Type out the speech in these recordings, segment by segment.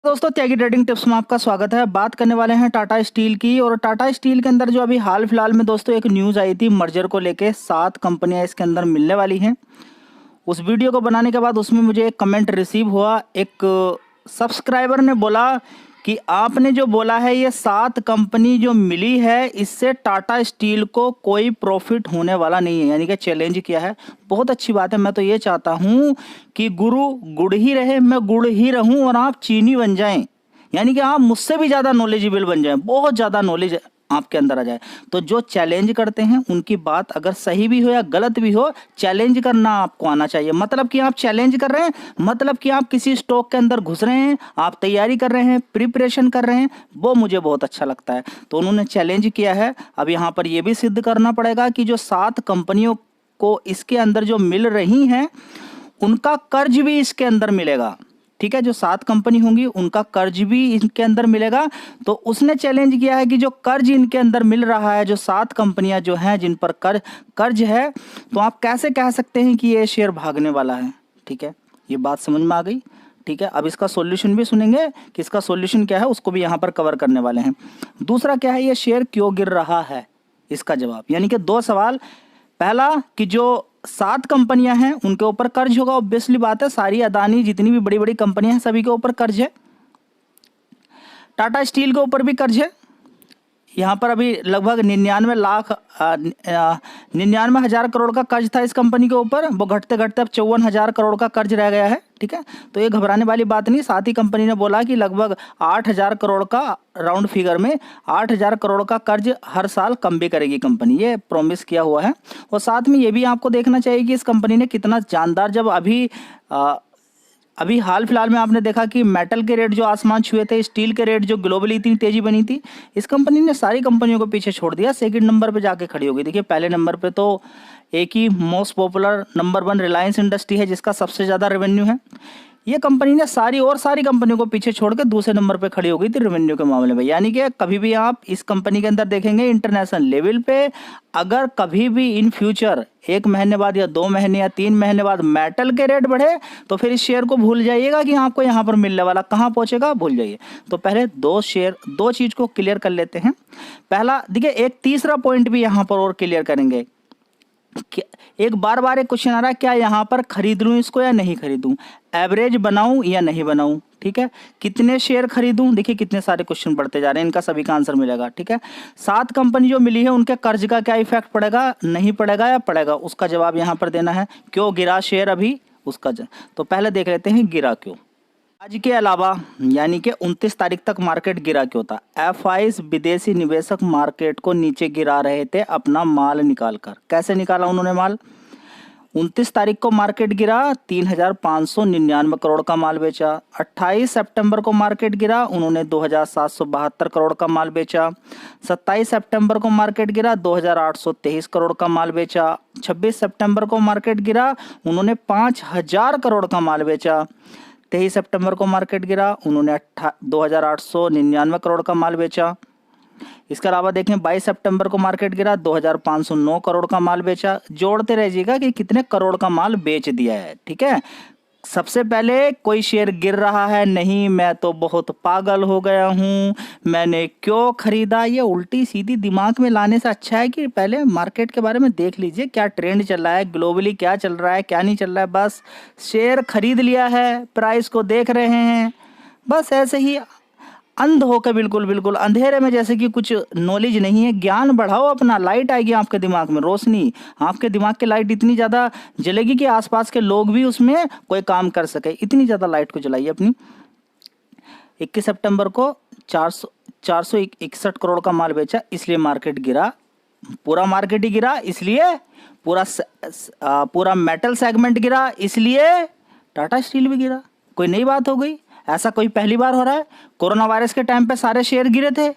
दोस्तों, त्यागी trading tips में आपका स्वागत है। बात करने वाले हैं टाटा स्टील की। और टाटा स्टील के अंदर जो अभी हाल फिलहाल में दोस्तों एक न्यूज़ आई थी मर्जर को लेके, 7 कंपनियां इसके अंदर मिलने वाली हैं। उस वीडियो को बनाने के बाद उसमें मुझे एक कमेंट रिसीव हुआ। एक सब्सक्राइबर ने बोला कि आपने जो बोला है ये 7 कंपनी जो मिली है इससे टाटा स्टील को कोई प्रॉफिट होने वाला नहीं है, यानी कि चैलेंज किया है। बहुत अच्छी बात है। मैं तो ये चाहता हूँ कि गुरु गुड़ ही रहे, मैं गुड़ ही रहूं और आप चीनी बन जाएं, यानी कि आप मुझसे भी ज़्यादा नॉलेजेबल बन जाएं, बहुत ज़्यादा नॉलेज आपके अंदर आ जाए। तो जो चैलेंज करते हैं उनकी बात अगर सही भी हो या गलत भी हो, चैलेंज करना आपको आना चाहिए। मतलब कि आप चैलेंज कर रहे हैं, मतलब कि आप किसी स्टॉक के अंदर घुस रहे हैं, आप तैयारी कर रहे हैं, प्रिपरेशन कर रहे हैं, वो मुझे बहुत अच्छा लगता है। तो उन्होंने चैलेंज किया है। अब यहाँ पर यह भी सिद्ध करना पड़ेगा कि जो 7 कंपनियों को इसके अंदर जो मिल रही हैं उनका कर्ज भी इसके अंदर मिलेगा। ठीक है, जो 7 कंपनी होंगी उनका कर्ज भी इनके अंदर मिलेगा। तो उसने चैलेंज किया है कि जो कर्ज इनके अंदर मिल रहा है, जो 7 कंपनियां जो हैं जिन पर कर्ज है, तो आप कैसे कह सकते हैं कि ये शेयर भागने वाला है। ठीक है, ये बात समझ में आ गई। ठीक है, अब इसका सॉल्यूशन भी सुनेंगे कि इसका सॉल्यूशन क्या है, उसको भी यहाँ पर कवर करने वाले हैं। दूसरा क्या है, ये शेयर क्यों गिर रहा है, इसका जवाब। यानी कि 2 सवाल। पहला कि जो 7 कंपनियां हैं उनके ऊपर कर्ज होगा, ऑब्वियसली बात है। सारी अदानी जितनी भी बड़ी बड़ी कंपनियां हैं सभी के ऊपर कर्ज है। टाटा स्टील के ऊपर भी कर्ज है। यहाँ पर अभी लगभग 99,000 करोड़ का कर्ज था इस कंपनी के ऊपर। वो घटते घटते अब 54,000 करोड़ का कर्ज रह गया है। ठीक है, तो ये घबराने वाली बात नहीं। साथ ही कंपनी ने बोला कि लगभग 8,000 करोड़ का, राउंड फिगर में 8,000 करोड़ का कर्ज हर साल कम भी करेगी कंपनी, ये प्रॉमिस किया हुआ है। और साथ में ये भी आपको देखना चाहिए कि इस कंपनी ने कितना जानदार, जब अभी हाल फिलहाल में आपने देखा कि मेटल के रेट जो आसमान छुए थे, स्टील के रेट जो ग्लोबली इतनी तेजी बनी थी, इस कंपनी ने सारी कंपनियों को पीछे छोड़ दिया, सेकंड नंबर पे जाके खड़ी हो गई। देखिए, पहले नंबर पे तो एक ही most popular number 1 Reliance industry है जिसका सबसे ज़्यादा रेवेन्यू है। ये कंपनी ने सारी कंपनियों को पीछे छोड़ के दूसरे नंबर पे खड़ी हो गई थी रेवेन्यू के मामले में। यानी कि कभी भी आप इस कंपनी के अंदर देखेंगे इंटरनेशनल लेवल पे, अगर कभी भी इन फ्यूचर 1 महीने बाद या 2 महीने या 3 महीने बाद मेटल के रेट बढ़े तो फिर इस शेयर को भूल जाइएगा कि आपको यहाँ पर मिलने वाला, कहाँ पहुंचेगा भूल जाइए। तो पहले 2 चीज को क्लियर कर लेते हैं। पहला देखिए, एक तीसरा पॉइंट भी यहाँ पर और क्लियर करेंगे। एक बार एक क्वेश्चन आ रहा है, क्या यहाँ पर खरीद लूं इसको या नहीं खरीदूं, एवरेज बनाऊं या नहीं बनाऊं। ठीक है, कितने शेयर खरीदूं। देखिए कितने सारे क्वेश्चन बढ़ते जा रहे हैं, इनका सभी का आंसर मिलेगा। ठीक है, 7 कंपनी जो मिली है उनके कर्ज का क्या इफेक्ट पड़ेगा, नहीं पड़ेगा या पड़ेगा, उसका जवाब यहाँ पर देना है। क्यों गिरा शेयर अभी, उसका तो पहले देख लेते हैं गिरा क्यों। आज के अलावा यानी कि 29 तारीख तक मार्केट गिरा क्यों था। एफआईज विदेशी निवेशक मार्केट को नीचे गिरा रहे थे अपना माल निकालकर। कैसे निकाला उन्होंने माल। 29 तारीख को मार्केट गिरा, 3,599 करोड़ का माल बेचा। 28 सितंबर को मार्केट गिरा, उन्होंने 2,772 करोड़ का माल बेचा। 27 सितंबर को मार्केट गिरा, 2,823 करोड़ का माल बेचा। 26 सितंबर को मार्केट गिरा, उन्होंने 5,000 करोड़ का माल बेचा। 23 सितंबर को मार्केट गिरा, उन्होंने 2,899 करोड़ का माल बेचा। इसके अलावा देखें 22 सितंबर को मार्केट गिरा, 2,509 करोड़ का माल बेचा। जोड़ते रहिएगा कि कितने करोड़ का माल बेच दिया है। ठीक है, सबसे पहले कोई शेयर गिर रहा है, नहीं मैं तो बहुत पागल हो गया हूं, मैंने क्यों खरीदा, ये उल्टी सीधी दिमाग में लाने से अच्छा है कि पहले मार्केट के बारे में देख लीजिए, क्या ट्रेंड चल रहा है, ग्लोबली क्या चल रहा है, क्या नहीं चल रहा है। बस शेयर खरीद लिया है, प्राइस को देख रहे हैं, बस ऐसे ही अंध होकर, बिल्कुल बिल्कुल अंधेरे में, जैसे कि कुछ नॉलेज नहीं है। ज्ञान बढ़ाओ अपना, लाइट आएगी आपके दिमाग में, रोशनी, आपके दिमाग की लाइट इतनी ज़्यादा जलेगी कि आसपास के लोग भी उसमें कोई काम कर सके। इतनी ज़्यादा लाइट को जलाइए अपनी। 21 सितंबर को 461 करोड़ का माल बेचा, इसलिए मार्केट गिरा। पूरा मार्केट ही गिरा, इसलिए पूरा मेटल सेगमेंट गिरा, इसलिए टाटा स्टील भी गिरा। कोई नई बात हो गई, ऐसा कोई पहली बार हो रहा है। कोरोना वायरस के टाइम पे सारे शेयर गिरे थे,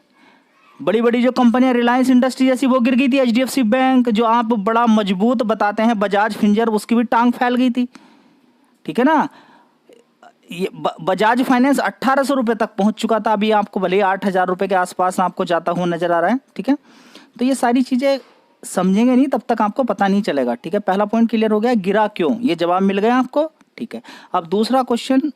बड़ी बड़ी जो कंपनियां, रिलायंस इंडस्ट्री जैसी वो गिर गई थी। एचडीएफसी बैंक जो आप बड़ा मजबूत बताते हैं, बजाज फिंजर, उसकी भी टांग फैल गई थी। ठीक है ना, ये बजाज फाइनेंस 1,800 रुपये तक पहुंच चुका था, अभी आपको भले 8,000 रुपये के आसपास आपको जाता हुआ नजर आ रहा है। ठीक है, तो ये सारी चीजें समझेंगे नहीं तब तक आपको पता नहीं चलेगा। ठीक है, पहला पॉइंट क्लियर हो गया, गिरा क्यों, ये जवाब मिल गया आपको। ठीक है, अब दूसरा क्वेश्चन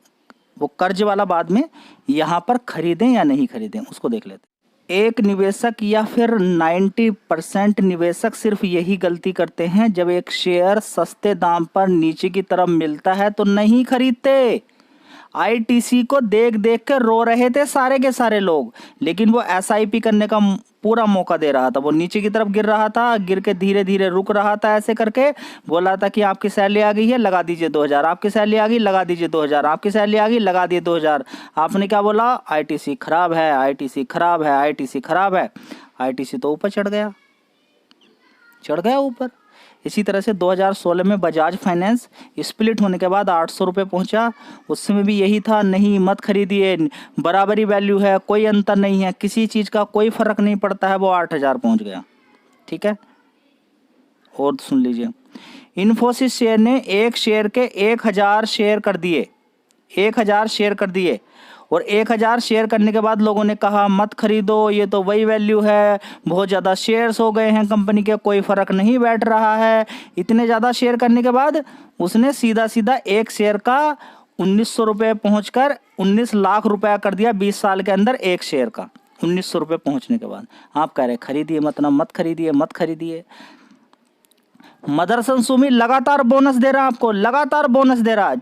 वो कर्ज वाला बाद में, यहाँ पर खरीदें या नहीं खरीदें उसको देख लेते। एक निवेशक या फिर 90% निवेशक सिर्फ यही गलती करते हैं, जब एक शेयर सस्ते दाम पर नीचे की तरफ मिलता है तो नहीं खरीदते। आईटीसी को देख देख कर रो रहे थे सारे के सारे लोग, लेकिन वो एसआईपी करने का पूरा मौका दे रहा था। वो नीचे की तरफ गिर रहा था, गिर के धीरे धीरे रुक रहा था, ऐसे करके बोला था कि आपकी सैलरी आ गई है, लगा दीजिए 2000, आपकी सैलरी आ गई, लगा दीजिए 2000, आपकी सैलरी आ गई, लगा दिए 2000। आपने क्या बोला? आईटीसी खराब है, आईटीसी खराब है, आईटीसी खराब है। आईटीसी तो ऊपर चढ़ गया ऊपर। इसी तरह से 2016 में बजाज फाइनेंस स्प्लिट होने के बाद 800 रुपये पहुँचा। उस समय भी यही था, नहीं मत खरीदिए, बराबरी वैल्यू है, कोई अंतर नहीं है, किसी चीज़ का कोई फ़र्क नहीं पड़ता है। वो 8000 पहुँच गया। ठीक है, और सुन लीजिए, इन्फोसिस शेयर ने एक शेयर के 1000 शेयर कर दिए, 1000 शेयर कर दिए। और 1000 शेयर करने के बाद लोगों ने कहा मत खरीदो, ये तो वही वैल्यू है, बहुत ज़्यादा शेयर्स हो गए हैं कंपनी के, कोई फ़र्क नहीं बैठ रहा है। इतने ज़्यादा शेयर करने के बाद उसने सीधा सीधा एक शेयर का 1900 रुपये पहुँच कर 19 लाख रुपया कर दिया 20 साल के अंदर। एक शेयर का 1900 रुपये पहुँचने के बाद आप कह रहे खरीदिए, मतलब मत खरीदिए, मत खरीदिए। मदरसन सुमी लगातार बोनस दे रहा, आपको लगातार बोनस दे रहा।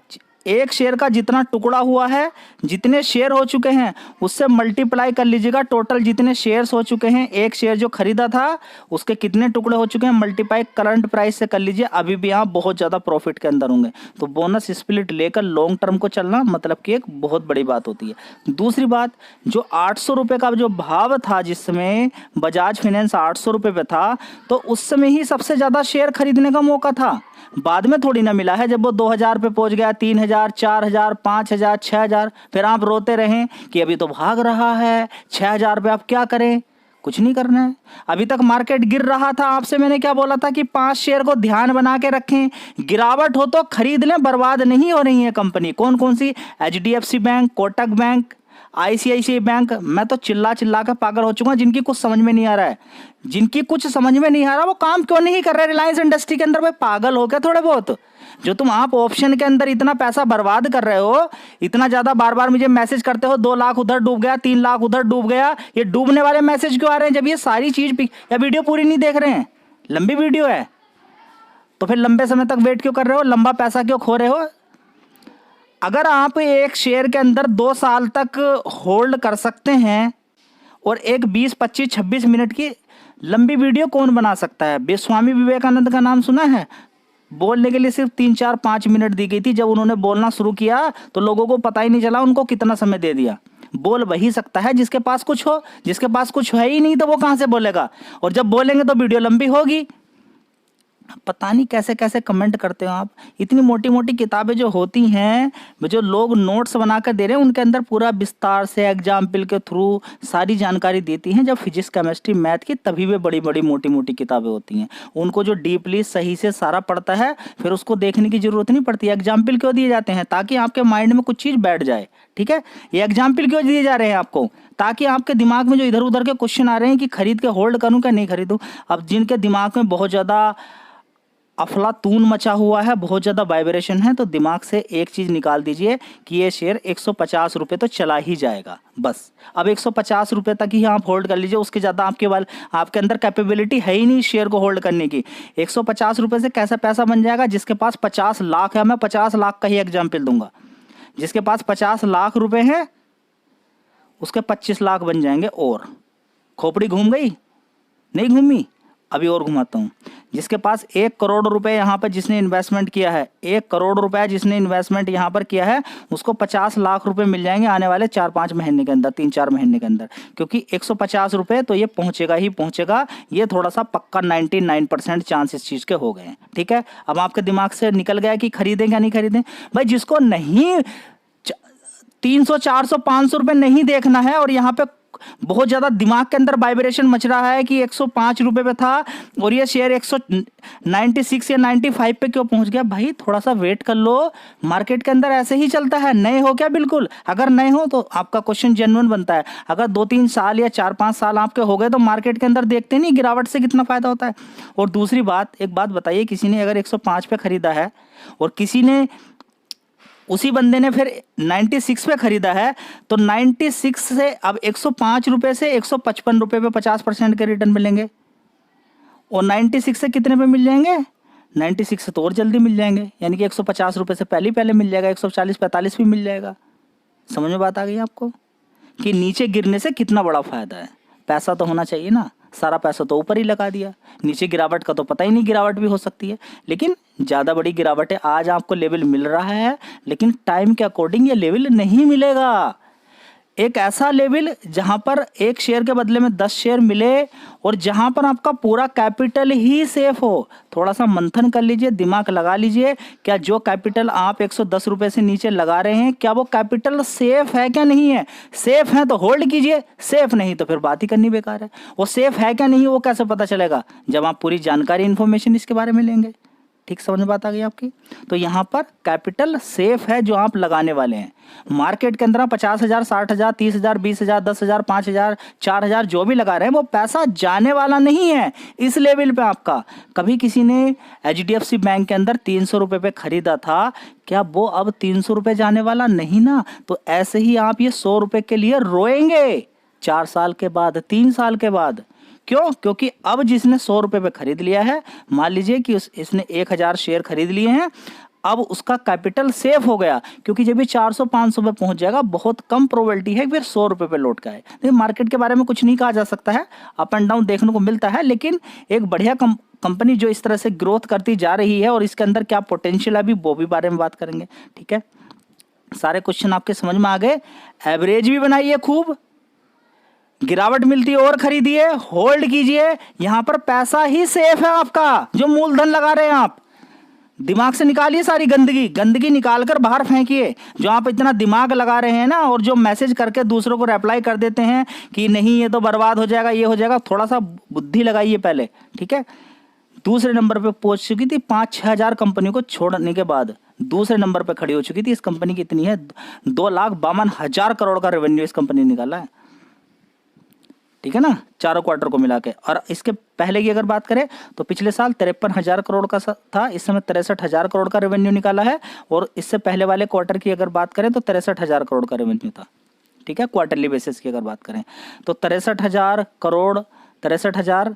एक शेयर का जितना टुकड़ा हुआ है, जितने शेयर हो चुके हैं, उससे मल्टीप्लाई कर लीजिएगा। टोटल जितने शेयर्स हो चुके हैं, एक शेयर जो खरीदा था उसके कितने टुकड़े हो चुके हैं, मल्टीप्लाई करंट प्राइस से कर लीजिए। अभी भी आप बहुत ज़्यादा प्रॉफिट के अंदर होंगे। तो बोनस स्प्लिट लेकर लॉन्ग टर्म को चलना मतलब कि एक बहुत बड़ी बात होती है। दूसरी बात, जो 800 रुपये का जो भाव था, जिसमें बजाज फाइनेंस 800 रुपये पे था, तो उस समय ही सबसे ज़्यादा शेयर खरीदने का मौका था। बाद में थोड़ी ना मिला है, जब वो 2000 पे पहुंच गया, 3000, 4000, 5000, 6000, फिर आप रोते रहें कि अभी तो भाग रहा है 6000 पे, आप क्या करें? कुछ नहीं करना है। अभी तक मार्केट गिर रहा था, आपसे मैंने क्या बोला था कि 5 शेयर को ध्यान बना के रखें, गिरावट हो तो खरीद लें, बर्बाद नहीं हो रही है कंपनी। कौन कौन सी? HDFC bank, Kotak bank, ICICI bank. मैं तो चिल्ला चिल्ला कर पागल हो चुका हूं। जिनकी कुछ समझ में नहीं आ रहा है, जिनकी कुछ समझ में नहीं आ रहा, वो काम क्यों नहीं कर रहे रिलायंस इंडस्ट्री के अंदर? भाई पागल हो गया थोड़े बहुत। जो आप ऑप्शन के अंदर इतना पैसा बर्बाद कर रहे हो, इतना ज्यादा बार बार मुझे मैसेज करते हो, 2 लाख उधर डूब गया, 3 लाख उधर डूब गया। ये डूबने वाले मैसेज क्यों आ रहे हैं जब ये सारी चीज? या वीडियो पूरी नहीं देख रहे हैं? लंबी वीडियो है तो फिर लंबे समय तक वेट क्यों कर रहे हो? लंबा पैसा क्यों खो रहे हो? अगर आप एक शेयर के अंदर 2 साल तक होल्ड कर सकते हैं और एक 20, 25, 26 मिनट की लंबी वीडियो कौन बना सकता है? स्वामी विवेकानंद का नाम सुना है? बोलने के लिए सिर्फ 3, 4, 5 मिनट दी गई थी। जब उन्होंने बोलना शुरू किया तो लोगों को पता ही नहीं चला उनको कितना समय दे दिया। बोल वही सकता है जिसके पास कुछ हो, जिसके पास कुछ है ही नहीं तो वो कहां से बोलेगा? और जब बोलेंगे तो वीडियो लंबी होगी। पता नहीं कैसे कैसे कमेंट करते हो आप। इतनी मोटी मोटी किताबें जो होती हैं, जो लोग नोट्स बनाकर दे रहे हैं, उनके अंदर पूरा विस्तार से एग्जाम्पल के थ्रू सारी जानकारी देती हैं। जब फिजिक्स, केमिस्ट्री, मैथ की, तभी वे बड़ी बड़ी मोटी मोटी किताबें होती हैं। उनको जो डीपली सही से सारा पढ़ता है, फिर उसको देखने की जरूरत नहीं पड़ती। एग्जाम्पल क्यों दिए जाते हैं? ताकि आपके माइंड में कुछ चीज़ बैठ जाए। ठीक है, ये एग्जाम्पल क्यों दिए जा रहे हैं आपको? ताकि आपके दिमाग में जो इधर उधर के क्वेश्चन आ रहे हैं कि खरीद के होल्ड करूँ क्या नहीं खरीदूँ, अब जिनके दिमाग में बहुत ज़्यादा अफलातून मचा हुआ है, बहुत ज़्यादा वाइब्रेशन है, तो दिमाग से एक चीज़ निकाल दीजिए कि ये शेयर 150 रुपये तो चला ही जाएगा। बस अब 150 रुपये तक ही आप होल्ड कर लीजिए। उसके ज़्यादा आपके अंदर कैपेबिलिटी है ही नहीं शेयर को होल्ड करने की। 150 रुपये से कैसा पैसा बन जाएगा? जिसके पास 50 लाख है, मैं 50 लाख का ही एग्जाम्पल दूंगा, जिसके पास 50 लाख रुपये हैं उसके 25 लाख बन जाएंगे। और खोपड़ी घूम गई? नहीं घूमी? अभी और घुमाता हूँ। जिसके पास 1 करोड़ रुपए यहाँ पर जिसने इन्वेस्टमेंट किया है, 1 करोड़ रुपया जिसने इन्वेस्टमेंट यहाँ पर किया है, उसको 50 लाख रुपए मिल जाएंगे आने वाले 4-5 महीने के अंदर, 3-4 महीने के अंदर। क्योंकि 150 रुपये तो ये पहुँचेगा ही पहुँचेगा। ये थोड़ा सा पक्का 99% चांस इस चीज़ के हो गए हैं। ठीक है, अब आपके दिमाग से निकल गया कि खरीदें क्या नहीं खरीदें। भाई जिसको नहीं 300, 400, 500 रुपये नहीं देखना है, और यहाँ पे बहुत ज़्यादा दिमाग के अंदर वाइब्रेशन मच रहा है कि 105 रुपये पे था और ये शेयर 196 या 95 पे क्यों पहुंच गया? भाई थोड़ा सा वेट कर लो। मार्केट के अंदर ऐसे ही चलता है। नए हो क्या? बिल्कुल। अगर नए हो तो आपका क्वेश्चन जेन्युइन बनता है। अगर 2-3 साल या 4-5 साल आपके हो गए तो मार्केट के अंदर देखते नहीं गिरावट से कितना फायदा होता है। और दूसरी बात, एक बात बताइए, किसी ने अगर 105 पे खरीदा है और किसी ने उसी बंदे ने फिर 96 पे खरीदा है, तो 96 से अब 105 रुपये से 155 रुपये पे 50% के रिटर्न मिलेंगे, और 96 से कितने पे मिल जाएंगे, 96 से तो और जल्दी मिल जाएंगे, यानी कि 150 रुपये से पहले मिल जाएगा, 140-45 भी मिल जाएगा। समझ में बात आ गई आपको कि नीचे गिरने से कितना बड़ा फायदा है। पैसा तो होना चाहिए ना, सारा पैसा तो ऊपर ही लगा दिया, नीचे गिरावट का तो पता ही नहीं, गिरावट भी हो सकती है, लेकिन ज़्यादा बड़ी गिरावट है। आज आपको लेवल मिल रहा है, लेकिन टाइम के अकॉर्डिंग ये लेवल नहीं मिलेगा। एक ऐसा लेवल जहां पर एक शेयर के बदले में 10 शेयर मिले और जहां पर आपका पूरा कैपिटल ही सेफ हो। थोड़ा सा मंथन कर लीजिए, दिमाग लगा लीजिए, क्या जो कैपिटल आप 110 रुपये से नीचे लगा रहे हैं, क्या वो कैपिटल सेफ है क्या नहीं है। सेफ है तो होल्ड कीजिए, सेफ नहीं तो फिर बात ही करनी बेकार है। वो सेफ है क्या नहीं वो कैसे पता चलेगा, जब आप पूरी जानकारी इन्फॉर्मेशन इसके बारे में लेंगे। ठीक समझ में बात आ गई आपकी। तो यहाँ पर कैपिटल सेफ है जो आप लगाने वाले हैं। मार्केट के अंदर 50,000, 60,000, 30,000, 20,000, 10,000, 5,000, 4,000 जो भी लगा रहे हैं वो पैसा जाने वाला नहीं है इस लेवल पे आपका। कभी किसी ने HDFC बैंक के अंदर 300 रुपये पे खरीदा था, क्या वो अब 300 रुपये जाने वाला नहीं ना। तो ऐसे ही आप ये 100 रुपये के लिए रोएंगे 4 साल के बाद, 3 साल के बाद। क्यों? क्योंकि अब जिसने 100 रुपये पे खरीद लिया है, मान लीजिए कि इसने 1,000 शेयर खरीद लिए हैं, अब उसका कैपिटल सेफ हो गया, क्योंकि जब भी 400-500 पे पहुंच जाएगा, बहुत कम प्रोबेबिलिटी है फिर 100 रुपये पे लौट का है। देखिए मार्केट के बारे में कुछ नहीं कहा जा सकता है, अप एंड डाउन देखने को मिलता है, लेकिन एक बढ़िया कंपनी जो इस तरह से ग्रोथ करती जा रही है और इसके अंदर क्या पोटेंशियल है अभी वो भी बारे में बात करेंगे। ठीक है, सारे क्वेश्चन आपके समझ में आ गए। एवरेज भी बनाइए खूब, गिरावट मिलती है और खरीदिए, होल्ड कीजिए। यहां पर पैसा ही सेफ है आपका, जो मूलधन लगा रहे हैं आप। दिमाग से निकालिए सारी गंदगी निकालकर बाहर फेंकिए। जो आप इतना दिमाग लगा रहे हैं ना, और जो मैसेज करके दूसरों को रिप्लाई कर देते हैं कि नहीं ये तो बर्बाद हो जाएगा, ये हो जाएगा, थोड़ा सा बुद्धि लगाइए पहले। ठीक है, दूसरे नंबर पे पहुंच चुकी थी, 5-6 हजार कंपनियों को छोड़ने के बाद दूसरे नंबर पे खड़ी हो चुकी थी। इस कंपनी की इतनी है 2,52,000 करोड़ का रेवेन्यू इस कंपनी ने निकाला है। ठीक है ना, चारों क्वार्टर को मिला के। और इसके पहले की अगर बात करें तो पिछले साल 53,000 करोड़ का था, इस समय 63,000 करोड़ का रेवेन्यू निकाला है। और इससे पहले वाले क्वार्टर की अगर बात करें तो 63,000 करोड़ का रेवेन्यू था। ठीक है, क्वार्टरली बेसिस की अगर बात करें तो 63,000 करोड़, 63,000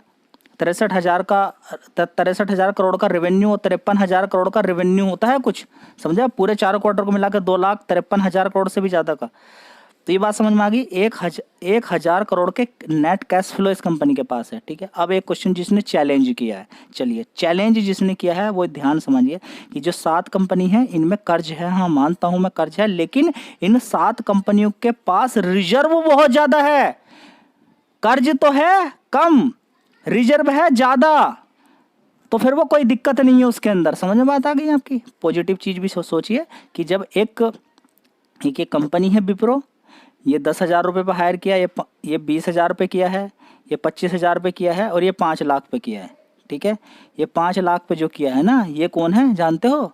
करोड़ का रेवेन्यू और 53,000 करोड़ का रेवेन्यू होता है कुछ, समझे। पूरे चारों क्वार्टर को मिलाकर 2,53,000 करोड़ से भी ज्यादा का। तो ये बात समझ में आ गई। 1,000 करोड़ के नेट कैश फ्लो इस कंपनी के पास है। ठीक है, अब एक क्वेश्चन जिसने चैलेंज किया है, चलिए चैलेंज जिसने किया है वो ध्यान समझिए कि जो 7 कंपनी है इनमें कर्ज है। हाँ मानता हूं मैं कर्ज है, लेकिन इन 7 कंपनियों के पास रिजर्व बहुत ज्यादा है। कर्ज तो है कम, रिजर्व है ज्यादा, तो फिर वो कोई दिक्कत नहीं है उसके अंदर। समझ में बात आ गई आपकी। पॉजिटिव चीज भी सोचिए कि जब एक कंपनी है विप्रो, ये 10,000 रुपये पर हायर किया, ये 20,000 रुपये किया है, ये 25,000 रुपये किया है, और ये 5 लाख पे किया है। ठीक है, ये 5 लाख पे जो किया है ना, ये कौन है जानते हो?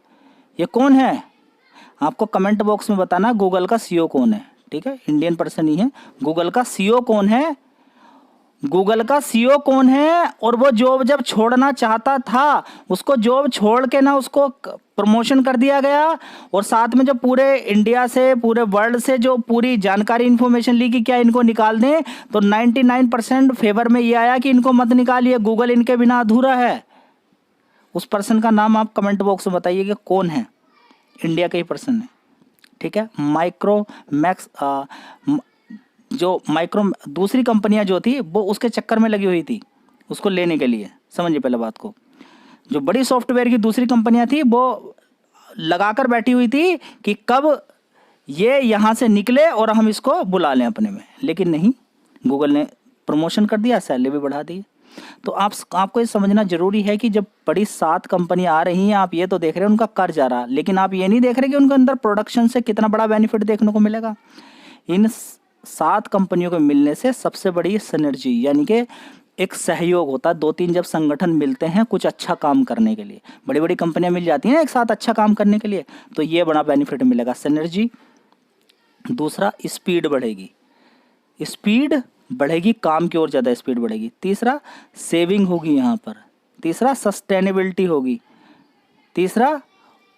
ये कौन है आपको कमेंट बॉक्स में बताना। गूगल का CEO कौन है? ठीक है, इंडियन पर्सन ही है। गूगल का CEO कौन है? गूगल का CEO कौन है? और वो जॉब जब छोड़ना चाहता था, उसको जॉब छोड़ के ना उसको प्रमोशन कर दिया गया, और साथ में जो पूरे इंडिया से, पूरे वर्ल्ड से जो पूरी जानकारी इन्फॉर्मेशन ली कि क्या इनको निकाल दें, तो 99% फेवर में ये आया कि इनको मत निकालिए, गूगल इनके बिना अधूरा है। उस पर्सन का नाम आप कमेंट बॉक्स में बताइए कि कौन है। इंडिया का ही पर्सन है। ठीक है, दूसरी कंपनियां जो थी वो उसके चक्कर में लगी हुई थी उसको लेने के लिए। समझिए पहले बात को। जो बड़ी सॉफ्टवेयर की दूसरी कंपनियां थी वो लगाकर बैठी हुई थी कि कब ये यहाँ से निकले और हम इसको बुला लें अपने में, लेकिन नहीं, गूगल ने प्रमोशन कर दिया, सैलरी भी बढ़ा दी। तो आपको ये समझना जरूरी है कि जब बड़ी 7 कंपनियां आ रही हैं, आप ये तो देख रहे हैं उनका कर्ज आ रहा, लेकिन आप ये नहीं देख रहे कि उनके अंदर प्रोडक्शन से कितना बड़ा बेनिफिट देखने को मिलेगा। इन 7 कंपनियों को मिलने से सबसे बड़ी सिनर्जी, यानी कि एक सहयोग होता है। 2-3 जब संगठन मिलते हैं कुछ अच्छा काम करने के लिए, बड़ी बड़ी कंपनियां मिल जाती हैं एक साथ अच्छा काम करने के लिए, तो ये बड़ा बेनिफिट मिलेगा, सिनर्जी। दूसरा, स्पीड बढ़ेगी, स्पीड बढ़ेगी, काम की ओर ज़्यादा स्पीड बढ़ेगी। तीसरा, सेविंग होगी यहाँ पर। तीसरा, सस्टेनेबिलिटी होगी। तीसरा,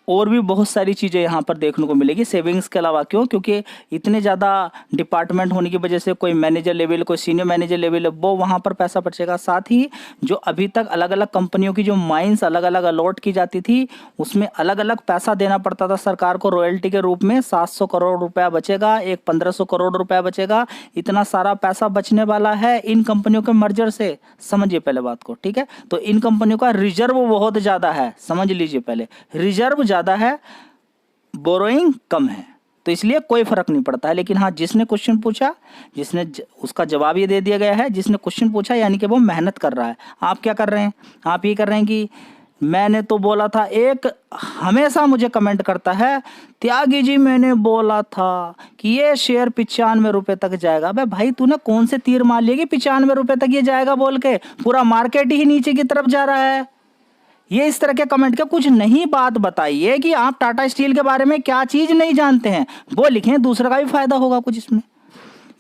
और भी बहुत सारी चीज़ें यहाँ पर देखने को मिलेगी सेविंग्स के अलावा। क्यों? क्योंकि इतने ज़्यादा डिपार्टमेंट होने की वजह से कोई मैनेजर लेवल, कोई सीनियर मैनेजर लेवल है, वो वहाँ पर पैसा बचेगा। साथ ही जो अभी तक अलग अलग कंपनियों की जो माइंस अलग अलग अलॉट की जाती थी, उसमें अलग अलग पैसा देना पड़ता था सरकार को रॉयल्टी के रूप में। 700 करोड़ रुपया बचेगा, एक 1500 करोड़ रुपया बचेगा। इतना सारा पैसा बचने वाला है इन कंपनियों के मर्जर से। समझिए पहले बात को, ठीक है। तो इन कंपनियों का रिजर्व बहुत ज़्यादा है, समझ लीजिए पहले। रिजर्व ज़्यादा है, बोरोइंग कम है, तो इसलिए कोई फर्क नहीं पड़ता है। लेकिन हाँ, जिसने क्वेश्चन पूछा, उसका जवाब ये दे दिया गया है। जिसने क्वेश्चन पूछा यानी कि वो मेहनत कर रहा है। आप क्या कर रहे हैं? आप ये कर रहे हैं कि मैंने तो बोला था। एक हमेशा मुझे कमेंट करता है, त्यागी जी मैंने बोला था कि ये शेयर 95 रुपए तक जाएगा। भाई तूने कौन से तीर मार लिए कि 95 रुपए तक ये जाएगा बोल के? पूरा मार्केट ही नीचे की तरफ जा रहा है। ये इस तरह के कमेंट के कुछ नहीं बात बताइए कि आप टाटा स्टील के बारे में क्या चीज नहीं जानते हैं, वो लिखें, दूसरा का भी फायदा होगा कुछ इसमें।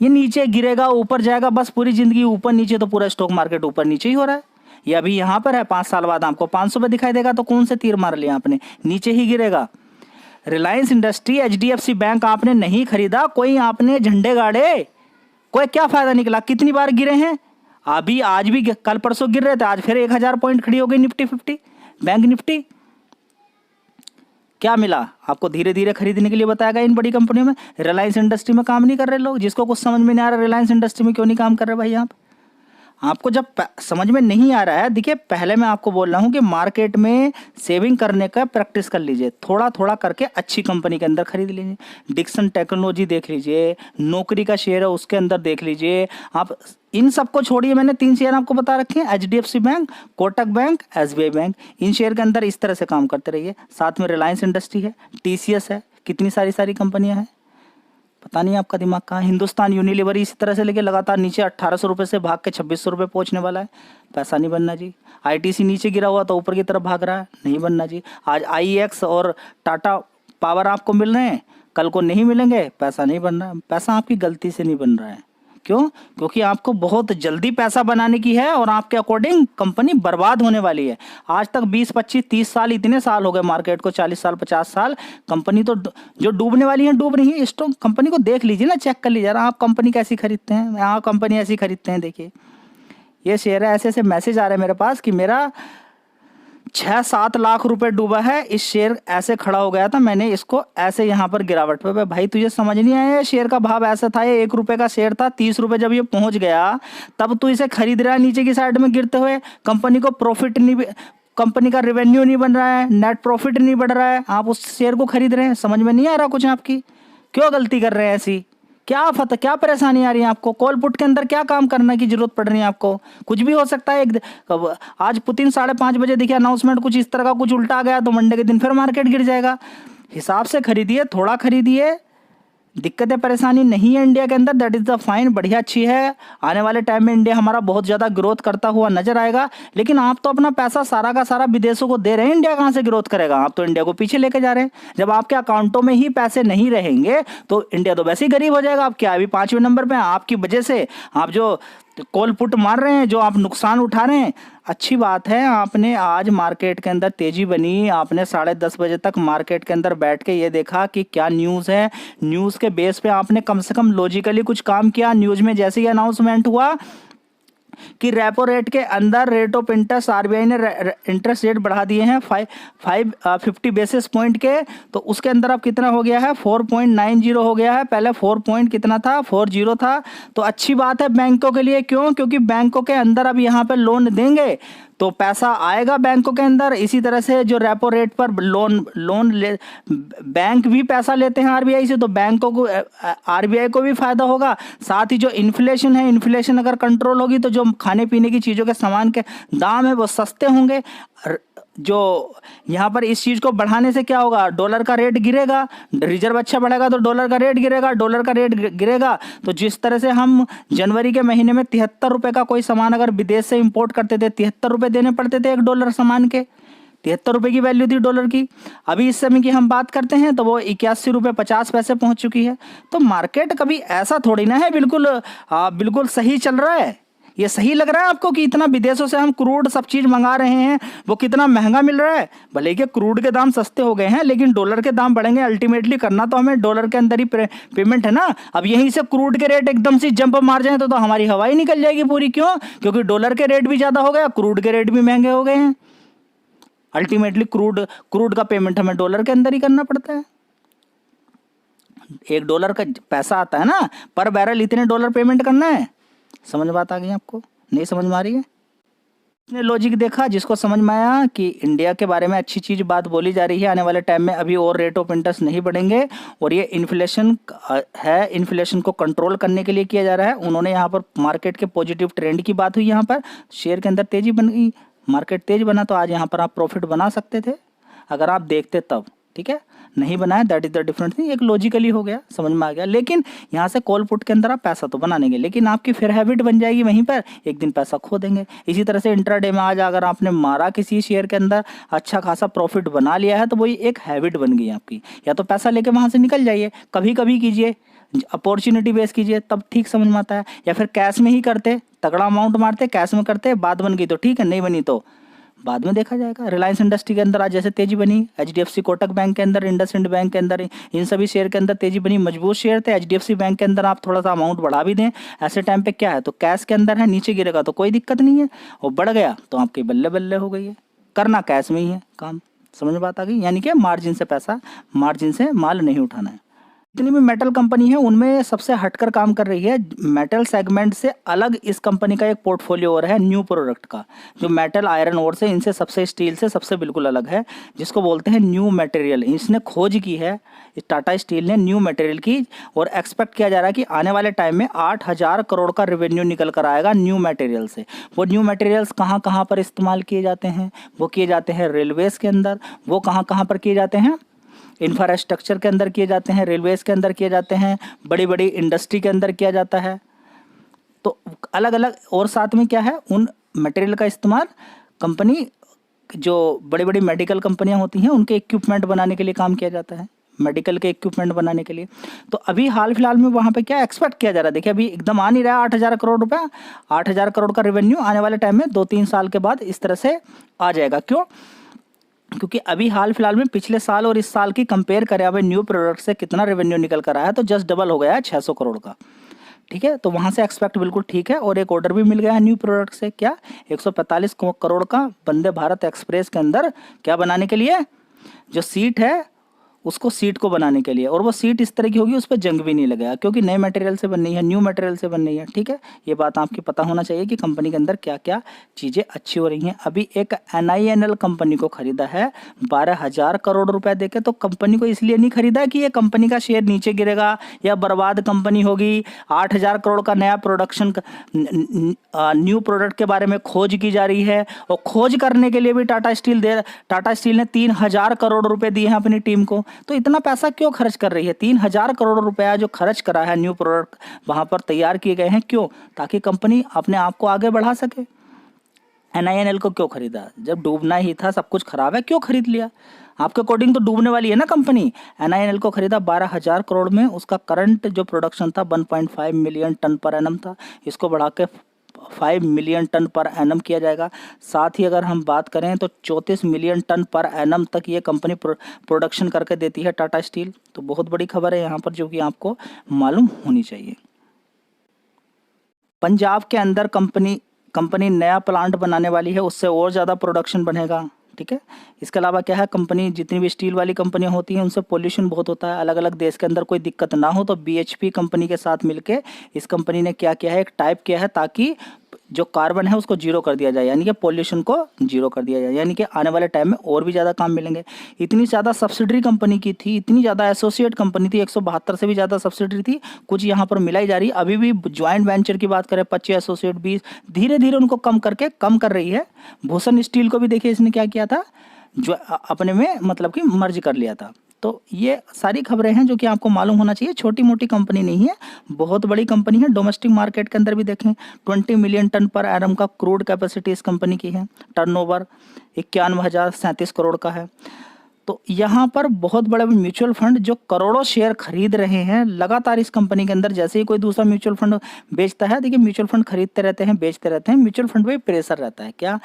ये नीचे गिरेगा ऊपर जाएगा, बस पूरी जिंदगी ऊपर नीचे, तो पूरा स्टॉक मार्केट ऊपर नीचे ही हो रहा है। ये अभी यहाँ पर है, 5 साल बाद आपको 500 पे दिखाई देगा, तो कौन से तीर मार लिया आपने? नीचे ही गिरेगा। रिलायंस इंडस्ट्री, HDFC बैंक आपने नहीं खरीदा, कोई आपने झंडे गाड़े, कोई क्या फायदा निकला? कितनी बार गिरे हैं अभी? आज भी कल परसों गिर रहे थे, आज फिर 1000 पॉइंट खड़ी हो गई निफ्टी 50, बैंक निफ्टी। क्या मिला आपको? धीरे धीरे खरीदने के लिए बताया गया इन बड़ी कंपनियों में। रिलायंस इंडस्ट्री में काम नहीं कर रहे लोग। जिसको कुछ समझ में नहीं आ रहा रिलायंस इंडस्ट्री में क्यों नहीं काम कर रहे भाई आप, आपको जब समझ में नहीं आ रहा है, देखिए पहले मैं आपको बोल रहा हूँ कि मार्केट में सेविंग करने का प्रैक्टिस कर लीजिए। थोड़ा थोड़ा करके अच्छी कंपनी के अंदर खरीद लीजिए। डिक्सन टेक्नोलॉजी देख लीजिए, नौकरी का शेयर है उसके अंदर देख लीजिए। आप इन सबको छोड़िए, मैंने 3 शेयर आपको बता रखे हैं, HDFC bank, Kotak bank, SBI bank. इन शेयर के अंदर इस तरह से काम करते रहिए। साथ में रिलायंस इंडस्ट्री है, TCS है, कितनी सारी कंपनियां हैं, पता नहीं आपका दिमाग कहाँ। हिंदुस्तान यूनिलीवर इसी तरह से लेके लगातार नीचे 1800 रुपये से भाग के 2600 रुपये पहुंचने वाला है। पैसा नहीं बनना जी। ITC नीचे गिरा हुआ तो ऊपर की तरफ भाग रहा है, नहीं बनना जी। आज IEX और टाटा पावर आपको मिल रहे हैं, कल को नहीं मिलेंगे, पैसा नहीं बन रहा है। पैसा आपकी गलती से नहीं बन रहा है। क्यों? क्योंकि आपको बहुत जल्दी पैसा बनाने की है और आपके अकॉर्डिंग कंपनी बर्बाद होने वाली है। आज तक 20, 25, 30 साल, इतने साल हो गए मार्केट को, 40 साल, 50 साल, कंपनी तो जो डूबने वाली है डूब रही है। स्टॉक कंपनी को देख लीजिए ना, चेक कर लीजिए आप कंपनी कैसी खरीदते हैं। आप कंपनी ऐसी खरीदते हैं, देखिए ये शेयर है, ऐसे ऐसे मैसेज आ रहे हैं मेरे पास कि मेरा 6-7 लाख रुपए डूबा है, इस शेयर ऐसे खड़ा हो गया था, मैंने इसको ऐसे यहाँ पर गिरावट पे। भाई तुझे समझ नहीं आया, शेयर का भाव ऐसा था, ये 1 रुपए का शेयर था, 30 रुपए जब ये पहुंच गया तब तू इसे खरीद रहा है नीचे की साइड में गिरते हुए। कंपनी को प्रॉफिट नहीं, कंपनी का रेवेन्यू नहीं बन रहा है, नेट प्रॉफिट नहीं बढ़ रहा है, आप उस शेयर को खरीद रहे हैं। समझ में नहीं आ रहा कुछ आपकी? क्यों गलती कर रहे हैं ऐसी? क्या परेशानी आ रही है आपको? कॉल पुट के अंदर क्या काम करने की जरूरत पड़ रही है आपको? कुछ भी हो सकता है। आज पुतिन 5:30 बजे देखिए अनाउंसमेंट कुछ इस तरह का कुछ उल्टा आ गया तो मंडे के दिन फिर मार्केट गिर जाएगा। हिसाब से खरीदिए, थोड़ा खरीदिए। दिक्कतें परेशानी नहीं है इंडिया के अंदर, दैट इज द फाइन, बढ़िया अच्छी है। आने वाले टाइम में इंडिया हमारा बहुत ज़्यादा ग्रोथ करता हुआ नजर आएगा। लेकिन आप तो अपना पैसा सारा का सारा विदेशों को दे रहे हैं, इंडिया कहाँ से ग्रोथ करेगा? आप तो इंडिया को पीछे लेके जा रहे हैं। जब आपके अकाउंटों में ही पैसे नहीं रहेंगे तो इंडिया तो वैसे ही गरीब हो जाएगा। आप क्या अभी 5वें नंबर पे हैं? आपकी वजह से आप जो कॉल पुट मार रहे हैं, जो आप नुकसान उठा रहे हैं। अच्छी बात है, आपने आज मार्केट के अंदर तेजी बनी, आपने 10:30 बजे तक मार्केट के अंदर बैठ के ये देखा कि क्या न्यूज़ है। न्यूज़ के बेस पे आपने कम से कम लॉजिकली कुछ काम किया। न्यूज़ में जैसे ही अनाउंसमेंट हुआ कि रेपो रेट के अंदर रेट ऑफ इंटरेस्ट, RBI ने इंटरेस्ट रेट बढ़ा दिए हैं 50 बेसिस पॉइंट के, तो उसके अंदर अब कितना हो गया है? 4.90 हो गया है। पहले 4 पॉइंट कितना था? 40 था। तो अच्छी बात है बैंकों के लिए। क्यों? क्योंकि बैंकों के अंदर अब यहाँ पे लोन देंगे तो पैसा आएगा बैंकों के अंदर। इसी तरह से जो रेपो रेट पर लोन ले, बैंक भी पैसा लेते हैं RBI से, तो बैंकों को, RBI को भी फायदा होगा। साथ ही जो इन्फ्लेशन है, इन्फ्लेशन अगर कंट्रोल होगी तो जो खाने पीने की चीज़ों के सामान के दाम है वो सस्ते होंगे। जो यहाँ पर इस चीज़ को बढ़ाने से क्या होगा? डॉलर का रेट गिरेगा, रिजर्व अच्छा बढ़ेगा तो डॉलर का रेट गिरेगा, डॉलर का रेट गिरेगा तो जिस तरह से हम जनवरी के महीने में 73 रुपये का कोई सामान अगर विदेश से इंपोर्ट करते थे, 73 रुपये देने पड़ते थे $1 सामान के। 73 रुपये की वैल्यू थी डॉलर की। अभी इस समय की हम बात करते हैं तो वो 81 रुपये 50 पैसे पहुँच चुकी है। तो मार्केट कभी ऐसा थोड़ी ना है बिल्कुल बिल्कुल सही चल रहा है ये सही लग रहा है आपको कि इतना विदेशों से हम क्रूड सब चीज मंगा रहे हैं, वो कितना महंगा मिल रहा है? भले कि क्रूड के दाम सस्ते हो गए हैं, लेकिन डॉलर के दाम बढ़ेंगे। अल्टीमेटली करना तो हमें डॉलर के अंदर ही पेमेंट है ना। अब यहीं से क्रूड के रेट एकदम से जंप मार जाए तो हमारी हवा ही निकल जाएगी पूरी। क्यों? क्योंकि डॉलर के रेट भी ज्यादा हो गया, क्रूड के रेट भी महंगे हो गए हैं। अल्टीमेटली क्रूड का पेमेंट हमें डॉलर के अंदर ही करना पड़ता है। $1 का पैसा आता है ना, पर बैरल इतने डॉलर पेमेंट करना है। समझ बात आ गई आपको? नहीं समझ में आ रही है? इसने लॉजिक देखा, जिसको समझ में आया कि इंडिया के बारे में अच्छी चीज बात बोली जा रही है, आने वाले टाइम में अभी और रेट ऑफ इंटरेस्ट नहीं बढ़ेंगे और ये इन्फ्लेशन है, इन्फ्लेशन को कंट्रोल करने के लिए किया जा रहा है। उन्होंने यहाँ पर मार्केट के पॉजिटिव ट्रेंड की बात हुई, यहाँ पर शेयर के अंदर तेजी बन गई, मार्केट तेज बना, तो आज यहाँ पर आप प्रॉफिट बना सकते थे अगर आप देखते तब। ठीक है, नहीं बनाया, that is the different thing. एक लॉजिकली हो गया, समझ में आ गया। लेकिन यहाँ से कॉल पुट के अंदर आप पैसा तो बना लेंगे, लेकिन आपकी फिर हैबिट बन जाएगी, वहीं पर एक दिन पैसा खो देंगे। इसी तरह से इंट्राडे में आज अगर आपने मारा किसी शेयर के अंदर, अच्छा खासा प्रॉफिट बना लिया है, तो वही एक हैबिट बन गई आपकी। या तो पैसा लेके वहां से निकल जाइए, कभी कभी कीजिए, अपॉर्चुनिटी बेस कीजिए, तब ठीक समझ में आता है। या फिर कैश में ही करते, तगड़ा अमाउंट मारते, कैश में करते, बात बन गई तो ठीक है, नहीं बनी तो बाद में देखा जाएगा। रिलायंस इंडस्ट्री के अंदर आज जैसे तेजी बनी, HDFC कोटक बैंक के अंदर, इंडसइंड बैंक के अंदर, इन सभी शेयर के अंदर तेजी बनी, मजबूत शेयर थे। HDFC बैंक के अंदर आप थोड़ा सा अमाउंट बढ़ा भी दें, ऐसे टाइम पे क्या है, तो कैश के अंदर है, नीचे गिरेगा तो कोई दिक्कत नहीं है, और बढ़ गया तो आपकी बल्ले बल्ले हो गई है। करना कैश में ही है काम, समझ में बात आ गई? यानी कि मार्जिन से पैसा, मार्जिन से माल नहीं उठाना है। जितनी भी मेटल कंपनी है उनमें सबसे हटकर काम कर रही है। मेटल सेगमेंट से अलग इस कंपनी का एक पोर्टफोलियो और है न्यू प्रोडक्ट का, जो मेटल आयरन ओर से, इनसे सबसे, स्टील से सबसे बिल्कुल अलग है, जिसको बोलते हैं न्यू मटेरियल। इसने खोज की है, टाटा स्टील ने न्यू मटेरियल की, और एक्सपेक्ट किया जा रहा है कि आने वाले टाइम में 8,000 करोड़ का रेवेन्यू निकल कर आएगा न्यू मटेरियल से। वो न्यू मटेरियल्स कहाँ कहाँ पर इस्तेमाल किए जाते हैं? वो किए जाते हैं रेलवेज के अंदर। वो कहाँ कहाँ पर किए जाते हैं? इंफ्रास्ट्रक्चर के अंदर किए जाते हैं, रेलवेज के अंदर किए जाते हैं, बड़ी बड़ी इंडस्ट्री के अंदर किया जाता है। तो अलग अलग, और साथ में क्या है, उन मटेरियल का इस्तेमाल कंपनी, जो बड़ी बड़ी मेडिकल कंपनियां होती हैं, उनके इक्विपमेंट बनाने के लिए काम किया जाता है, मेडिकल के इक्विपमेंट बनाने के लिए। तो अभी हाल फिलहाल में वहाँ पे क्या एक्सपेक्ट किया जा रहा है, देखिए अभी एकदम आ नहीं रहा है 8,000 करोड़ रुपया, 8,000 करोड़ का रेवेन्यू आने वाले टाइम में 2-3 साल के बाद इस तरह से आ जाएगा। क्यों? क्योंकि अभी हाल फिलहाल में पिछले साल और इस साल की कंपेयर करें अब न्यू प्रोडक्ट से कितना रेवेन्यू निकल कर आया है, तो जस्ट डबल हो गया है, 600 करोड़ का। ठीक है, तो वहां से एक्सपेक्ट बिल्कुल ठीक है। और एक ऑर्डर भी मिल गया है न्यू प्रोडक्ट से, क्या, 145 करोड़ का वंदे भारत एक्सप्रेस के अंदर क्या बनाने के लिए, जो सीट है उसको, सीट को बनाने के लिए। और वो सीट इस तरह की होगी, उस पर जंग भी नहीं लगेगा, क्योंकि नए मटेरियल से बन रही है, न्यू मटेरियल से बन रही है। ठीक है, ये बात आपकी पता होना चाहिए कि कंपनी के अंदर क्या क्या चीज़ें अच्छी हो रही हैं। अभी एक NINL कंपनी को खरीदा है 12,000 करोड़ रुपए देके। तो कंपनी को इसलिए नहीं खरीदा कि ये कंपनी का शेयर नीचे गिरेगा या बर्बाद कंपनी होगी। 8,000 करोड़ का नया प्रोडक्शन, न्यू प्रोडक्ट के बारे में खोज की जा रही है, और खोज करने के लिए भी टाटा स्टील ने 3,000 करोड़ रुपए दिए हैं अपनी टीम को। तो इतना पैसा क्यों खर्च कर रही है? 3,000 करोड़ रुपया जो खर्च करा है, न्यू प्रोडक्ट वहां पर तैयार किए गए हैं, क्यों? ताकि कंपनी अपने आप को आगे बढ़ा सके। NINL को क्यों खरीदा? जब डूबना ही था, सब कुछ खराब है, क्यों खरीद लिया? आपके अकॉर्डिंग तो डूबने वाली है ना कंपनी। NINL को खरीदा 12,000 करोड़ में, उसका करंट जो प्रोडक्शन था 1.5 मिलियन टन पर एनम था, इसको बढ़ा के 5 मिलियन टन पर एनम किया जाएगा। साथ ही अगर हम बात करें तो 34 मिलियन टन पर एनम तक ये कंपनी प्रोडक्शन करके देती है, टाटा स्टील। तो बहुत बड़ी खबर है यहाँ पर, जो कि आपको मालूम होनी चाहिए। पंजाब के अंदर कंपनी नया प्लांट बनाने वाली है, उससे और ज़्यादा प्रोडक्शन बनेगा। ठीक है, इसके अलावा क्या है, कंपनी, जितनी भी स्टील वाली कंपनियां होती हैं उनसे पोल्यूशन बहुत होता है, अलग अलग देश के अंदर कोई दिक्कत ना हो, तो BHP कंपनी के साथ मिलके इस कंपनी ने क्या किया है, एक टाइप किया है, ताकि जो कार्बन है उसको जीरो कर दिया जाए, यानी कि पोल्यूशन को जीरो कर दिया जाए। यानी कि आने वाले टाइम में और भी ज़्यादा काम मिलेंगे। इतनी ज़्यादा सब्सिडरी कंपनी की थी, इतनी ज़्यादा एसोसिएट कंपनी थी, 172 से भी ज़्यादा सब्सिडरी थी, कुछ यहाँ पर मिलाई जा रही है। अभी भी ज्वाइंट वेंचर की बात करें, 25 एसोसिएट, 20, धीरे धीरे उनको कम करके कम कर रही है। भूषण स्टील को भी देखिए इसने क्या किया था, जो अपने में मतलब कि मर्ज कर लिया था। तो ये सारी खबरें हैं जो कि आपको मालूम होना चाहिए। छोटी मोटी कंपनी नहीं है, बहुत बड़ी कंपनी है। डोमेस्टिक मार्केट के अंदर भी देखें, 20 मिलियन टन पर एनम का क्रूड कैपेसिटी इस कंपनी की है। टर्नओवर 51,037 करोड़ का है। तो यहाँ पर बहुत बड़े म्यूचुअल फंड जो करोड़ों शेयर खरीद रहे हैं लगातार इस कंपनी के अंदर। जैसे ही कोई दूसरा म्यूचुअल फंड बेचता है, देखिए म्यूचुअल फंड खरीदते रहते हैं, बेचते रहते हैं, म्यूचुअल फंड पे प्रेशर रहता है। क्या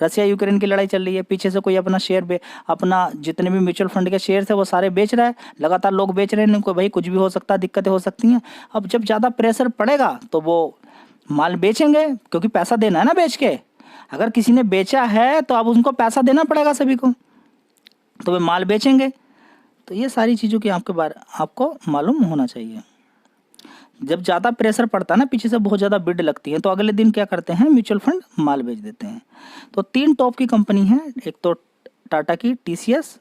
रसिया यूक्रेन की लड़ाई चल रही है, पीछे से कोई अपना शेयर अपना जितने भी म्यूचुअल फंड के शेयर थे वो सारे बेच रहा है, लगातार लोग बेच रहे हैं, भाई कुछ भी हो सकता है, दिक्कतें हो सकती हैं। अब जब ज़्यादा प्रेशर पड़ेगा तो वो माल बेचेंगे, क्योंकि पैसा देना है ना बेच के। अगर किसी ने बेचा है तो अब उनको पैसा देना पड़ेगा सभी को, तो वे माल बेचेंगे। तो ये सारी चीज़ों की आपको मालूम होना चाहिए। जब ज़्यादा प्रेशर पड़ता है ना, पीछे से बहुत ज़्यादा बिड लगती है, तो अगले दिन क्या करते हैं, म्यूचुअल फंड माल बेच देते हैं। तो 3 टॉप की कंपनी है, एक तो टाटा की TCS,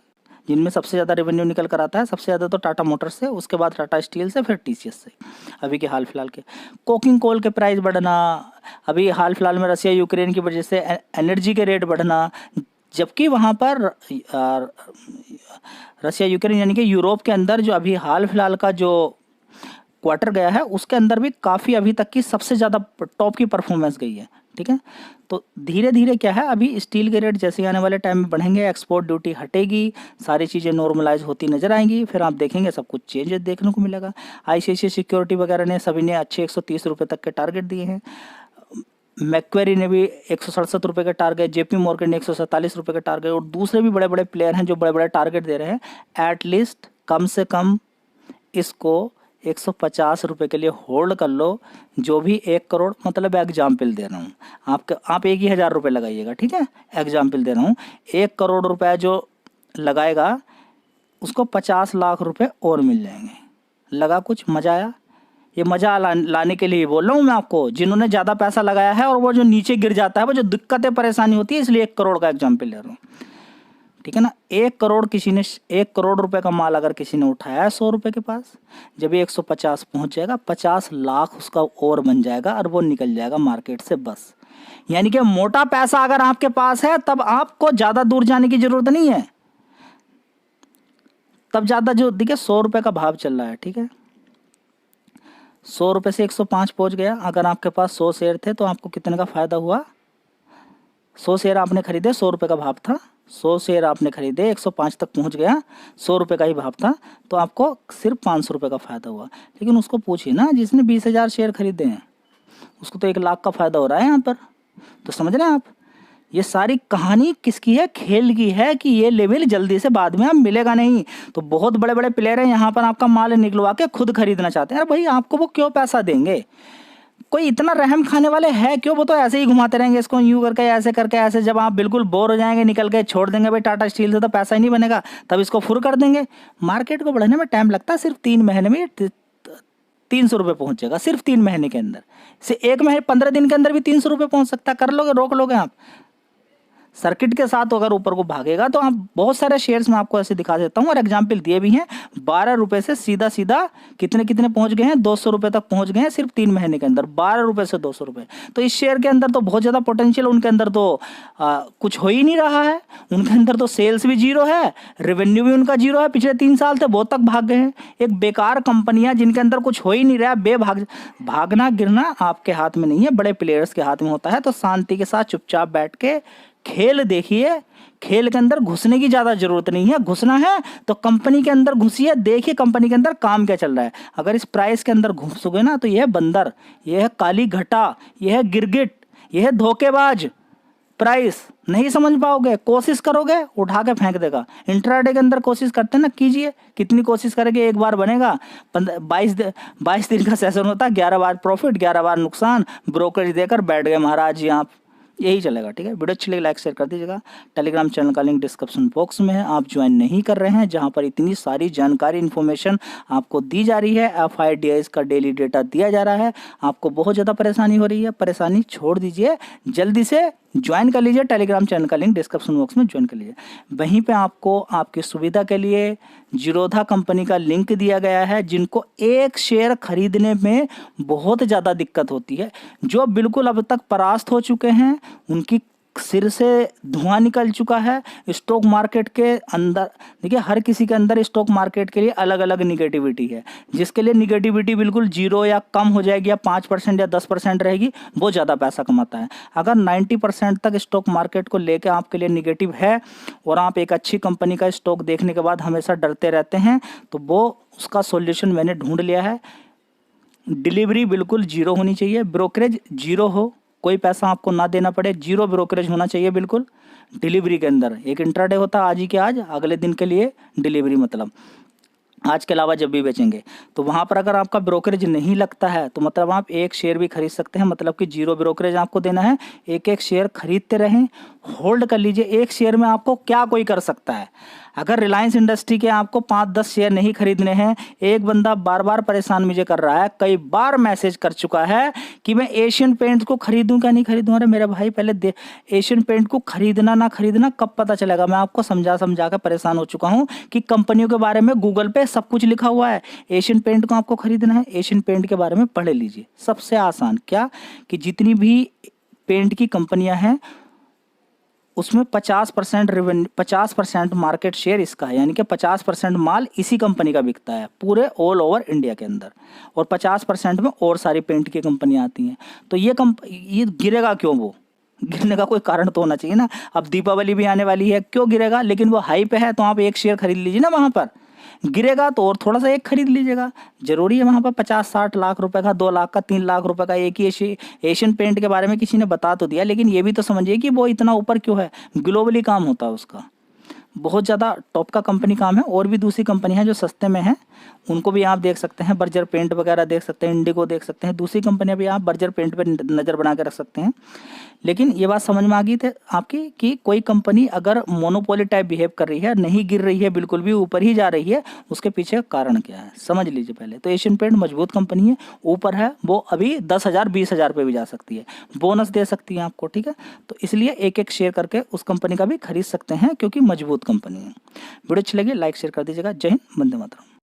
जिनमें सबसे ज़्यादा रेवेन्यू निकल कर आता है। सबसे ज़्यादा तो टाटा मोटर्स से, उसके बाद टाटा स्टील से, फिर TCS से। अभी के हाल फिलहाल के कोकिंग कोल के प्राइस बढ़ना, अभी हाल फिलहाल में रसिया यूक्रेन की वजह से एनर्जी के रेट बढ़ना, जबकि वहाँ पर रसिया यूक्रेन यानी कि यूरोप के अंदर जो अभी हाल फिलहाल का जो क्वार्टर गया है उसके अंदर भी काफ़ी अभी तक की सबसे ज़्यादा टॉप की परफॉर्मेंस गई है। ठीक है, तो धीरे धीरे क्या है, अभी स्टील के रेट जैसे आने वाले टाइम में बढ़ेंगे, एक्सपोर्ट ड्यूटी हटेगी, सारी चीज़ें नॉर्मलाइज होती नजर आएंगी, फिर आप देखेंगे सब कुछ चेंज देखने को मिलेगा। ICICI सिक्योरिटी वगैरह ने सभी ने अच्छे 130 रुपये तक के टारगेट दिए हैं। मैक्वेरी ने भी 167 रुपये का टारगेट, JP मॉर्गन ने 147 रुपये का टारगेट, और दूसरे भी बड़े बड़े प्लेयर हैं जो बड़े बड़े टारगेट दे रहे हैं। एटलीस्ट कम से कम इसको 150 रुपये के लिए होल्ड कर लो। जो भी 1 करोड़, मतलब एग्जाम्पल दे रहा हूँ, आप 1,000 रुपये लगाइएगा, ठीक है, एग्जाम्पल दे रहा हूँ। 1 करोड़ रुपये जो लगाएगा उसको 50 लाख रुपए और मिल जाएंगे। लगा कुछ, मज़ा आया? ये मज़ा लाने के लिए बोल रहा हूँ मैं आपको, जिन्होंने ज़्यादा पैसा लगाया है और वो जो नीचे गिर जाता है, वो जो दिक्कतें परेशानी होती है, इसलिए 1 करोड़ का एग्जाम्पल ले रहा हूँ, ठीक है ना। 1 करोड़ रुपए का माल अगर किसी ने उठाया है 100 रुपये के पास, जब ये 150 पहुंच जाएगा, 50 लाख उसका और बन जाएगा और वो निकल जाएगा मार्केट से बस। यानी कि मोटा पैसा अगर आपके पास है तब आपको ज़्यादा दूर जाने की जरूरत नहीं है। तब ज़्यादा जो देखिए 100 रुपये का भाव चल रहा है, ठीक है, 100 रुपये से 105 पहुंच गया। अगर आपके पास 100 शेयर थे तो आपको कितने का फ़ायदा हुआ? 100 शेयर आपने खरीदे, 100 रुपये का भाव था, 100 शेयर आपने खरीदे, 105 तक पहुंच गया, 100 रुपये का ही भाव था, तो आपको सिर्फ 500 रुपये का फ़ायदा हुआ। लेकिन उसको पूछिए ना, जिसने 20,000 शेयर खरीदे हैं उसको तो 1 लाख का फ़ायदा हो रहा है यहाँ पर। तो समझ रहे हैं आप, ये सारी कहानी किसकी है? खेल की है कि ये लेवल जल्दी से बाद में आप मिलेगा नहीं। तो बहुत बड़े बड़े प्लेयर हैं यहाँ पर आपका माल निकलवा के खुद खरीदना चाहते हैं। अरे भाई, आपको वो क्यों पैसा देंगे? कोई इतना रहम खाने वाले है क्यों? वो तो ऐसे ही घुमाते रहेंगे इसको, यूं करके ऐसे, जब आप बिल्कुल बोर हो जाएंगे निकल के छोड़ देंगे, भाई टाटा स्टील से तो पैसा ही नहीं बनेगा, तब इसको फुर कर देंगे। मार्केट को बढ़ने में टाइम लगता है, सिर्फ 3 महीने में 300 रुपये पहुंचेगा, सिर्फ 3 महीने के अंदर से। 1 महीने 15 दिन के अंदर भी 300 रुपये पहुंच सकता है। कर लोगे, रोक लोगे आप? सर्किट के साथ अगर ऊपर को भागेगा तो आप बहुत सारे शेयर्स में आपको ऐसे दिखा देता हूँ और एग्जाम्पल दिए भी हैं। 12 रुपये से सीधा कितने पहुंच गए हैं? 200 रुपये तक पहुंच गए हैं सिर्फ 3 महीने के अंदर। 12 रुपये से 200 रुपये। तो इस शेयर के अंदर तो बहुत ज़्यादा पोटेंशियल, उनके अंदर तो कुछ हो ही नहीं रहा है। उनके अंदर तो सेल्स भी जीरो है, रेवेन्यू भी उनका जीरो है, पिछले 3 साल से बहुत तक भाग गए हैं। एक बेकार कंपनियां जिनके अंदर कुछ हो ही नहीं रहा, भागना गिरना आपके हाथ में नहीं है, बड़े प्लेयर्स के हाथ में होता है। तो शांति के साथ चुपचाप बैठ के खेल देखिए। खेल के अंदर घुसने की ज़्यादा जरूरत नहीं है। घुसना है तो कंपनी के अंदर घुसिए, देखिए कंपनी के अंदर काम क्या चल रहा है। अगर इस प्राइस के अंदर घुसोगे ना तो यह है बंदर, यह है काली घटा, यह है गिरगिट, यह है धोखेबाज। प्राइस नहीं समझ पाओगे, कोशिश करोगे उठा के फेंक देगा। इंट्राडे के अंदर कोशिश करते ना, कीजिए, कितनी कोशिश करेंगे, एक बार बनेगा। 22 दिन का सेशन होता है, 11 बार प्रॉफिट, 11 बार नुकसान, ब्रोकरेज देकर बैठ गए महाराज जी आप। यही चलेगा, ठीक है। वीडियो अच्छी लगी लाइक शेयर कर दीजिएगा। टेलीग्राम चैनल का लिंक डिस्क्रिप्शन बॉक्स में है, आप ज्वाइन नहीं कर रहे हैं, जहां पर इतनी सारी जानकारी इन्फॉर्मेशन आपको दी जा रही है। FIDIs का डेली डेटा दिया जा रहा है। आपको बहुत ज़्यादा परेशानी हो रही है, परेशानी छोड़ दीजिए, जल्दी से ज्वाइन कर लीजिए। टेलीग्राम चैनल का लिंक डिस्क्रिप्शन बॉक्स में ज्वाइन कर लीजिए। वहीं पे आपको आपकी सुविधा के लिए जीरोधा कंपनी का लिंक दिया गया है, जिनको एक शेयर खरीदने में बहुत ज़्यादा दिक्कत होती है, जो बिल्कुल अब तक परास्त हो चुके हैं। उनकी सिर से धुआं निकल चुका है स्टॉक मार्केट के अंदर। देखिए हर किसी के अंदर स्टॉक मार्केट के लिए अलग अलग निगेटिविटी है। जिसके लिए निगेटिविटी बिल्कुल जीरो या कम हो जाएगी या 5% या 10% रहेगी, वो ज़्यादा पैसा कमाता है। अगर 90% तक स्टॉक मार्केट को लेकर आपके लिए निगेटिव है और आप एक अच्छी कंपनी का स्टॉक देखने के बाद हमेशा डरते रहते हैं, तो वो उसका सॉल्यूशन मैंने ढूंढ लिया है। डिलीवरी बिल्कुल जीरो होनी चाहिए, ब्रोकरेज जीरो हो, कोई पैसा आपको ना देना पड़े, जीरो ब्रोकरेज होना चाहिए बिल्कुल डिलीवरी के अंदर। एक इंट्राडे होता है आज ही के आज, अगले दिन के लिए डिलीवरी, मतलब आज के अलावा जब भी बेचेंगे। तो वहाँ पर अगर आपका ब्रोकरेज नहीं लगता है तो मतलब आप एक शेयर भी खरीद सकते हैं, मतलब कि जीरो ब्रोकरेज आपको देना है। एक एक शेयर खरीदते रहें, होल्ड कर लीजिए। एक शेयर में आपको क्या कोई कर सकता है। अगर रिलायंस इंडस्ट्री के आपको 5-10 शेयर नहीं खरीदने हैं, एक बंदा बार बार परेशान मुझे कर रहा है, कई बार मैसेज कर चुका है कि मैं एशियन पेंट्स को खरीदूं क्या नहीं खरीदूं। अरे मेरे भाई पहले एशियन पेंट को खरीदना ना खरीदना कब पता चलेगा। मैं आपको समझा समझा कर परेशान हो चुका हूं कि कंपनियों के बारे में गूगल पे सब कुछ लिखा हुआ है। एशियन पेंट को आपको खरीदना है, एशियन पेंट के बारे में पढ़ लीजिए। सबसे आसान क्या कि जितनी भी पेंट की कंपनियां हैं उसमें 50% रेवेन्यू, 50% मार्केट शेयर इसका है, यानी कि 50% माल इसी कंपनी का बिकता है पूरे ऑल ओवर इंडिया के अंदर, और 50% में और सारी पेंट की कंपनियां आती हैं। तो ये गिरेगा क्यों? वो गिरने का कोई कारण तो होना चाहिए ना। अब दीपावली भी आने वाली है, क्यों गिरेगा? लेकिन वो हाई पे है तो आप एक शेयर खरीद लीजिए ना। वहाँ पर गिरेगा तो और थोड़ा सा एक खरीद लीजिएगा। जरूरी है वहाँ पर 50-60 लाख रुपए का, 2 लाख का, 3 लाख रुपए का एक ही एशियन पेंट के बारे में किसी ने बता तो दिया, लेकिन ये भी तो समझिए कि वो इतना ऊपर क्यों है। ग्लोबली काम होता है उसका, बहुत ज़्यादा टॉप का कंपनी काम है। और भी दूसरी कंपनी है जो सस्ते में है, उनको भी आप देख सकते हैं। बर्जर पेंट वगैरह देख सकते हैं, इंडिगो देख सकते हैं, दूसरी कंपनियां भी आप बर्जर पेंट पे नज़र बना के रख सकते हैं। लेकिन ये बात समझ में आ गई थी आपकी कि कोई कंपनी अगर मोनोपोली टाइप बिहेव कर रही है, नहीं गिर रही है, बिल्कुल भी ऊपर ही जा रही है, उसके पीछे कारण क्या है समझ लीजिए पहले। तो एशियन पेंट मजबूत कंपनी है, ऊपर है, वो अभी 10,000 20,000 पे भी जा सकती है, बोनस दे सकती है आपको, ठीक है। तो इसलिए एक एक शेयर करके उस कंपनी का भी खरीद सकते हैं क्योंकि मजबूत कंपनी है। वीडियो अच्छी लगी लाइक शेयर कर दीजिएगा। जय हिंद, वंदे मातरम।